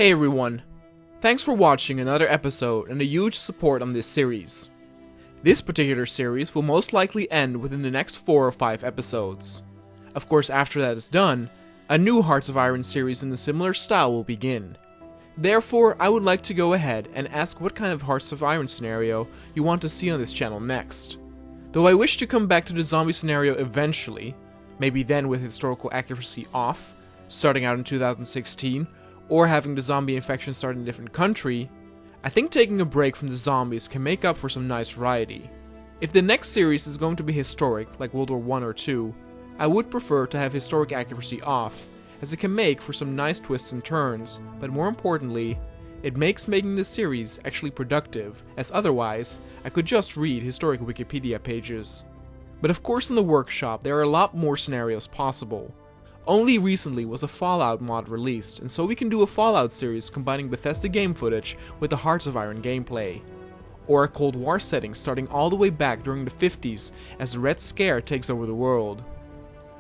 Hey everyone, thanks for watching another episode and a huge support on this series. This particular series will most likely end within the next 4 or 5 episodes. Of course, after that is done, a new Hearts of Iron series in a similar style will begin. Therefore, I would like to go ahead and ask what kind of Hearts of Iron scenario you want to see on this channel next. Though I wish to come back to the zombie scenario eventually, maybe then with historical accuracy off, starting out in 2016, or having the zombie infection start in a different country, I think taking a break from the zombies can make up for some nice variety. If the next series is going to be historic, like World War I or II, I would prefer to have historic accuracy off, as it can make for some nice twists and turns, but more importantly, it makes making this series actually productive, as otherwise, I could just read historic Wikipedia pages. But of course in the workshop there are a lot more scenarios possible. Only recently was a Fallout mod released, and so we can do a Fallout series combining Bethesda game footage with the Hearts of Iron gameplay. Or a Cold War setting starting all the way back during the 50s as the Red Scare takes over the world.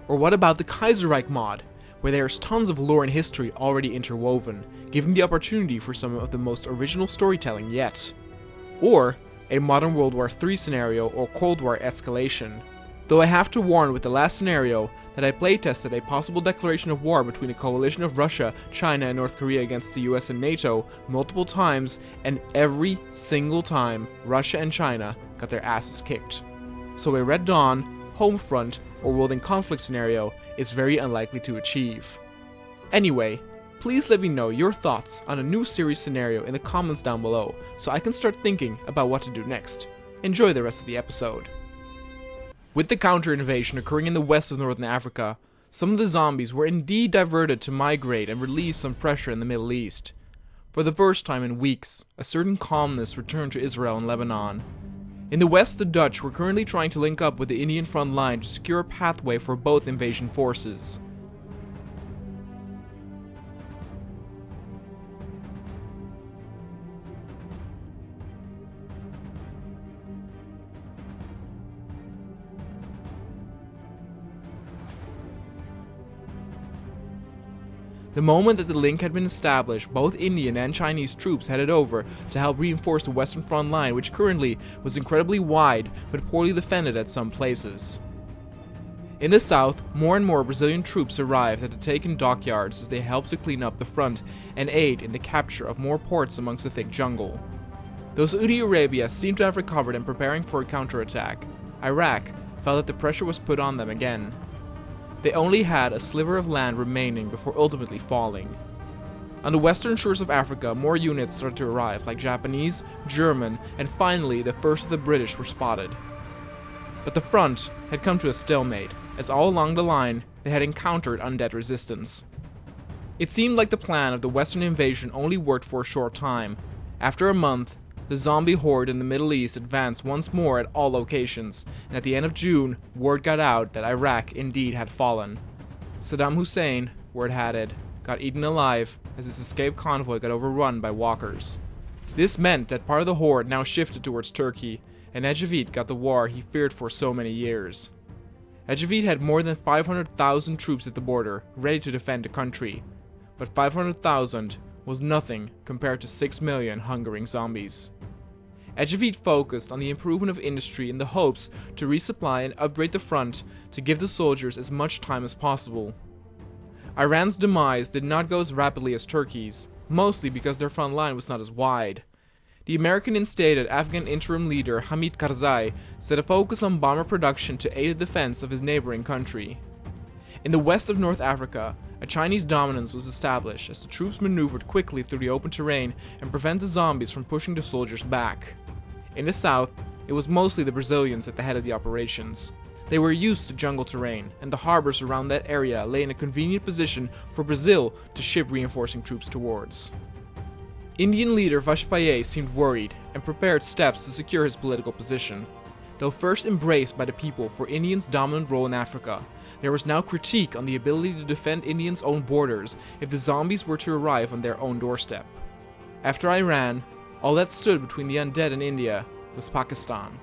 Or what about the Kaiserreich mod, where there's tons of lore and history already interwoven, giving the opportunity for some of the most original storytelling yet. Or a modern World War III scenario or Cold War escalation. Though I have to warn with the last scenario that I playtested a possible declaration of war between a coalition of Russia, China, and North Korea against the US and NATO multiple times, and every single time Russia and China got their asses kicked. So a Red Dawn, Homefront, or World in Conflict scenario is very unlikely to achieve. Anyway, please let me know your thoughts on a new series scenario in the comments down below so I can start thinking about what to do next. Enjoy the rest of the episode. With the counter-invasion occurring in the west of northern Africa, some of the zombies were indeed diverted to migrate and relieve some pressure in the Middle East. For the first time in weeks, a certain calmness returned to Israel and Lebanon. In the west, the Dutch were currently trying to link up with the Indian front line to secure a pathway for both invasion forces. The moment that the link had been established, both Indian and Chinese troops headed over to help reinforce the western front line, which currently was incredibly wide but poorly defended at some places. In the south, more and more Brazilian troops arrived at the taken dockyards as they helped to clean up the front and aid in the capture of more ports amongst the thick jungle. Though Saudi Arabia seemed to have recovered and preparing for a counterattack, Iraq felt that the pressure was put on them again. They only had a sliver of land remaining before ultimately falling. On the western shores of Africa, more units started to arrive, like Japanese, German, and finally the first of the British were spotted. But the front had come to a stalemate, as all along the line they had encountered undead resistance. It seemed like the plan of the western invasion only worked for a short time. After a month, the zombie horde in the Middle East advanced once more at all locations, and at the end of June, word got out that Iraq indeed had fallen. Saddam Hussein, word had it, got eaten alive as his escaped convoy got overrun by walkers. This meant that part of the horde now shifted towards Turkey, and Ecevit got the war he feared for so many years. Ecevit had more than 500,000 troops at the border, ready to defend the country, but 500,000 was nothing compared to 6 million hungering zombies. Ecevit focused on the improvement of industry in the hopes to resupply and upgrade the front to give the soldiers as much time as possible. Iran's demise did not go as rapidly as Turkey's, mostly because their front line was not as wide. The American instated Afghan interim leader Hamid Karzai set a focus on bomber production to aid the defense of his neighboring country. In the west of North Africa, a Chinese dominance was established as the troops maneuvered quickly through the open terrain and prevent the zombies from pushing the soldiers back. In the south, it was mostly the Brazilians at the head of the operations. They were used to jungle terrain, and the harbors around that area lay in a convenient position for Brazil to ship reinforcing troops towards. Indian leader Vajpayee seemed worried and prepared steps to secure his political position. Though first embraced by the people for Indians' dominant role in Africa, there was now critique on the ability to defend Indians' own borders if the zombies were to arrive on their own doorstep. After Iran, all that stood between the undead and India was Pakistan.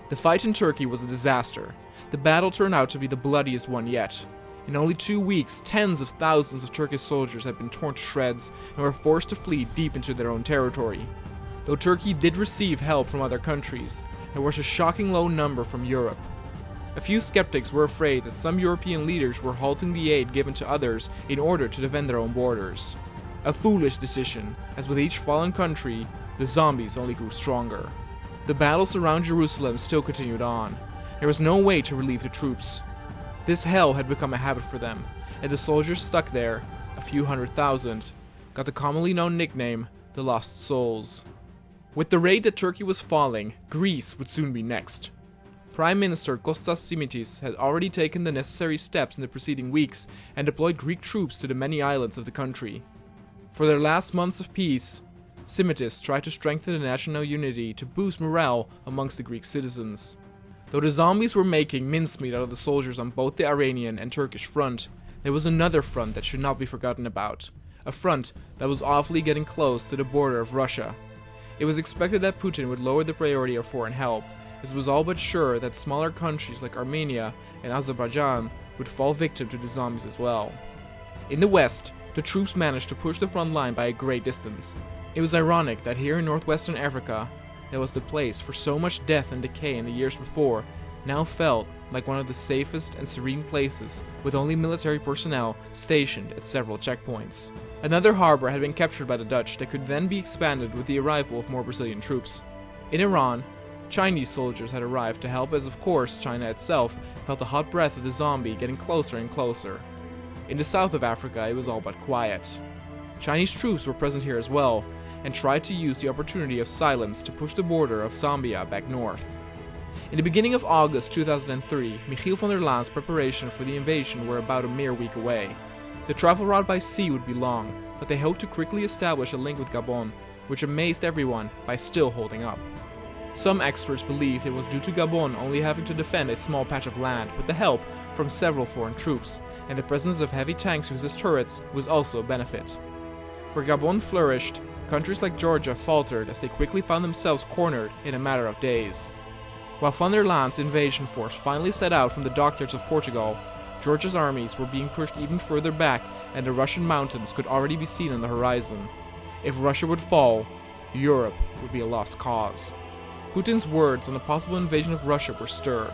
The fight in Turkey was a disaster. The battle turned out to be the bloodiest one yet. In only 2 weeks, tens of thousands of Turkish soldiers had been torn to shreds and were forced to flee deep into their own territory. Though Turkey did receive help from other countries, there was a shocking low number from Europe. A few skeptics were afraid that some European leaders were halting the aid given to others in order to defend their own borders. A foolish decision, as with each fallen country, the zombies only grew stronger. The battles around Jerusalem still continued on. There was no way to relieve the troops. This hell had become a habit for them, and the soldiers stuck there, a few 100,000, got the commonly known nickname, the Lost Souls. With the rate that Turkey was falling, Greece would soon be next. Prime Minister Kostas Simitis had already taken the necessary steps in the preceding weeks and deployed Greek troops to the many islands of the country. For their last months of peace, Simitis tried to strengthen the national unity to boost morale amongst the Greek citizens. Though the zombies were making mincemeat out of the soldiers on both the Iranian and Turkish front, there was another front that should not be forgotten about. A front that was awfully getting close to the border of Russia. It was expected that Putin would lower the priority of foreign help, as it was all but sure that smaller countries like Armenia and Azerbaijan would fall victim to the zombies as well. In the west, the troops managed to push the front line by a great distance. It was ironic that here in northwestern Africa, that was the place for so much death and decay in the years before, now felt like one of the safest and serene places, with only military personnel stationed at several checkpoints. Another harbor had been captured by the Dutch that could then be expanded with the arrival of more Brazilian troops. In Iran, Chinese soldiers had arrived to help, as of course China itself felt the hot breath of the zombie getting closer and closer. In the south of Africa, it was all but quiet. Chinese troops were present here as well, and tried to use the opportunity of silence to push the border of Zambia back north. In the beginning of August 2003, Michiel van der Laan's preparation for the invasion were about a mere week away. The travel route by sea would be long, but they hoped to quickly establish a link with Gabon, which amazed everyone by still holding up. Some experts believed it was due to Gabon only having to defend a small patch of land with the help from several foreign troops, and the presence of heavy tanks used as turrets was also a benefit. Where Gabon flourished, countries like Georgia faltered as they quickly found themselves cornered in a matter of days. While van der Laan's invasion force finally set out from the dockyards of Portugal, Georgia's armies were being pushed even further back and the Russian mountains could already be seen on the horizon. If Russia would fall, Europe would be a lost cause. Putin's words on a possible invasion of Russia were stir.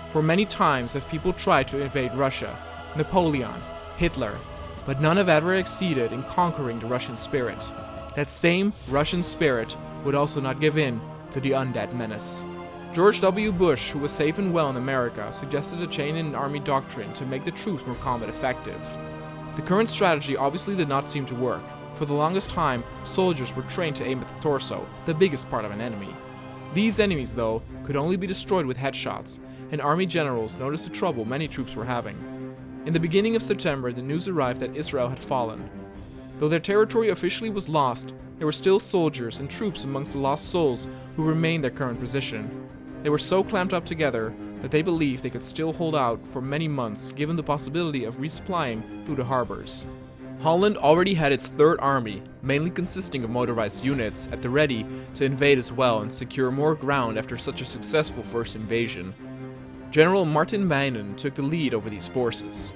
For many times have people tried to invade Russia, Napoleon, Hitler, but none have ever succeeded in conquering the Russian spirit. That same Russian spirit would also not give in to the undead menace. George W. Bush, who was safe and well in America, suggested a chain in army doctrine to make the troops more combat effective. The current strategy obviously did not seem to work. For the longest time, soldiers were trained to aim at the torso, the biggest part of an enemy. These enemies, though, could only be destroyed with headshots, and army generals noticed the trouble many troops were having. In the beginning of September, the news arrived that Israel had fallen. Though their territory officially was lost, there were still soldiers and troops amongst the lost souls who remained their current position. They were so clamped up together that they believed they could still hold out for many months given the possibility of resupplying through the harbors. Holland already had its third army, mainly consisting of motorized units, at the ready to invade as well and secure more ground after such a successful first invasion. General Martin Meinen took the lead over these forces.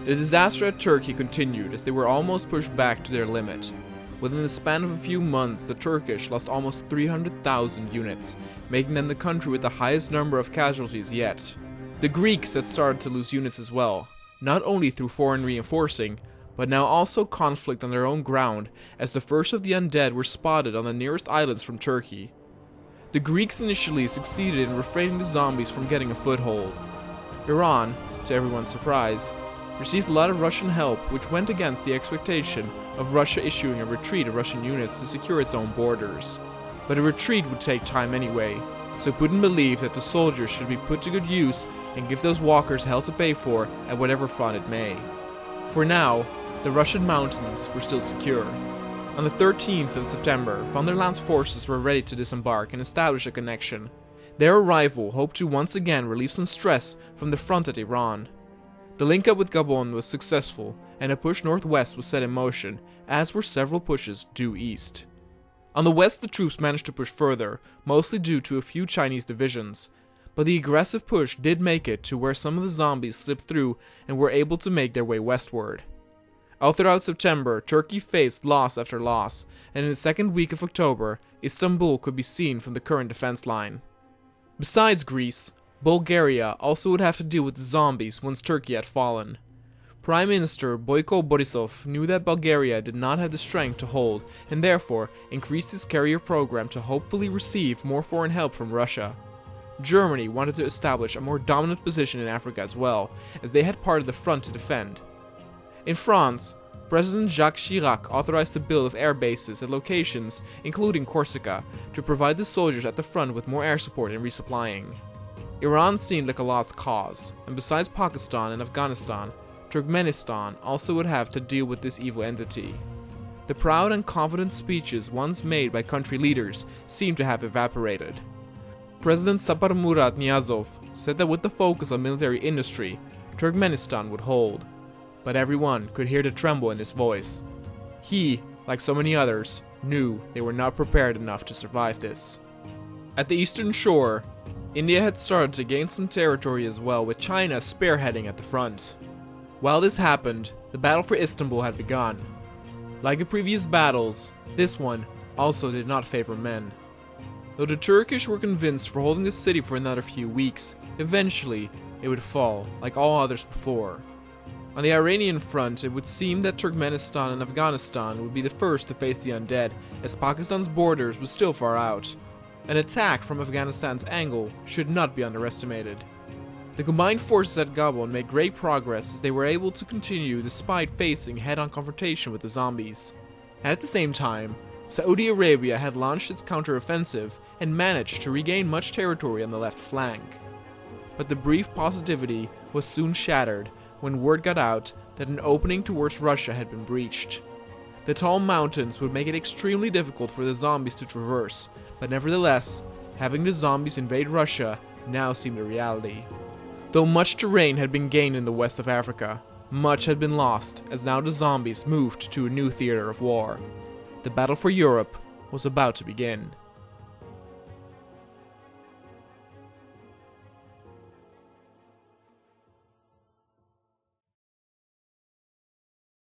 The disaster at Turkey continued as they were almost pushed back to their limit. Within the span of a few months, the Turkish lost almost 300,000 units, making them the country with the highest number of casualties yet. The Greeks had started to lose units as well, not only through foreign reinforcing, but now also conflict on their own ground, as the first of the undead were spotted on the nearest islands from Turkey. The Greeks initially succeeded in refraining the zombies from getting a foothold. Iran, to everyone's surprise, received a lot of Russian help, which went against the expectation of Russia issuing a retreat of Russian units to secure its own borders. But a retreat would take time anyway, so Putin believed that the soldiers should be put to good use and give those walkers hell to pay for at whatever front it may. For now, the Russian mountains were still secure. On the 13th of September, van der Laan's forces were ready to disembark and establish a connection. Their arrival hoped to once again relieve some stress from the front at Iran. The link-up with Gabon was successful, and a push northwest was set in motion, as were several pushes due east. On the west, the troops managed to push further, mostly due to a few Chinese divisions, but the aggressive push did make it to where some of the zombies slipped through and were able to make their way westward. All throughout September, Turkey faced loss after loss, and in the second week of October, Istanbul could be seen from the current defense line. Besides Greece, Bulgaria also would have to deal with the zombies once Turkey had fallen. Prime Minister Boyko Borisov knew that Bulgaria did not have the strength to hold, and therefore increased its carrier program to hopefully receive more foreign help from Russia. Germany wanted to establish a more dominant position in Africa as well, as they had part of the front to defend. In France, President Jacques Chirac authorized the build of air bases at locations including Corsica to provide the soldiers at the front with more air support and resupplying. Iran seemed like a lost cause, and besides Pakistan and Afghanistan, Turkmenistan also would have to deal with this evil entity. The proud and confident speeches once made by country leaders seemed to have evaporated. President Sapar Murat Niyazov said that with the focus on military industry, Turkmenistan would hold. But everyone could hear the tremble in his voice. He, like so many others, knew they were not prepared enough to survive this. At the eastern shore, India had started to gain some territory as well, with China spearheading at the front. While this happened, the battle for Istanbul had begun. Like the previous battles, this one also did not favor men. Though the Turkish were convinced for holding the city for another few weeks, eventually it would fall, like all others before. On the Iranian front, it would seem that Turkmenistan and Afghanistan would be the first to face the undead, as Pakistan's borders was still far out. An attack from Afghanistan's angle should not be underestimated. The combined forces at Gabon made great progress as they were able to continue despite facing head-on confrontation with the zombies. And at the same time, Saudi Arabia had launched its counter-offensive and managed to regain much territory on the left flank. But the brief positivity was soon shattered when word got out that an opening towards Russia had been breached. The tall mountains would make it extremely difficult for the zombies to traverse, but nevertheless, having the zombies invade Russia now seemed a reality. Though much terrain had been gained in the west of Africa, much had been lost as now the zombies moved to a new theater of war. The battle for Europe was about to begin.